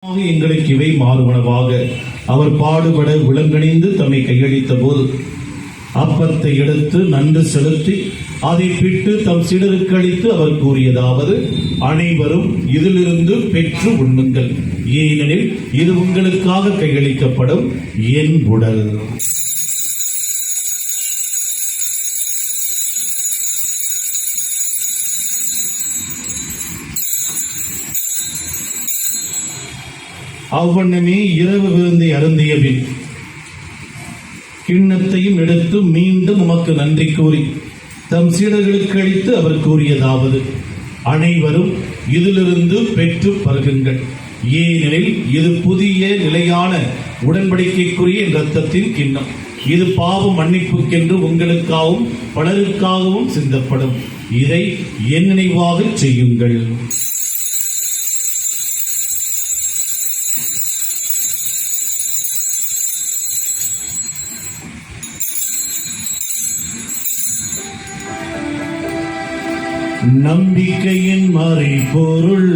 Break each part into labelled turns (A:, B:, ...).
A: எங்களுக்கு இவை மாறுவனவாக. அவர் பாடுபட விலங்கணிந்து தம்மை கையளித்த போது அப்பத்தை எடுத்து நன்று செலுத்தி அதை பிட்டு தம் சீடருக்கு அளித்து அவர் கூறியதாவது: அனைவரும் இதிலிருந்து பெற்று உண்ணுங்கள், ஏனெனில் இது உங்களுக்காக கையளிக்கப்படும் என் உடல். அவ்வண்ணமே இரவு விருந்தை அருந்திய பின் கிண்ணத்தையும் எடுத்து மீண்டும் உமக்கு நன்றி கூறி தம் சீடர்களுக்கு அளித்து அவர் கூறியதாவது: அனைவரும் இதிலிருந்து பெற்று பருகுங்கள், ஏனெனில் இது புதிய நிலையான உடன்படிக்கைக்குரிய இரத்தத்தின் கிண்ணம். இது பாவ மன்னிப்புக்கென்று உங்களுக்காகவும் பலருக்காகவும் சிந்தப்படும். இதை என் நினைவாக செய்யுங்கள். நம்பிக்கையின் மறைபொருள்.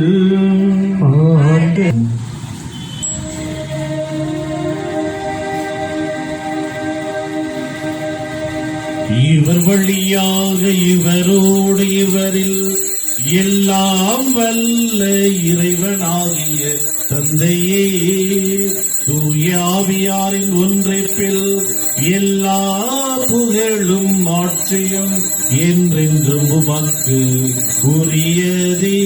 A: இவர் வழியாக இவரோடு இவரில் எல்லாம் வல்ல இறைவனாகிய தந்தையே, தூய ஆவியாரின் ஒன்றைப்பில் எல்லா புகழும் ஆட்சியும் என்றென்றும் உமக்கு உரியதே.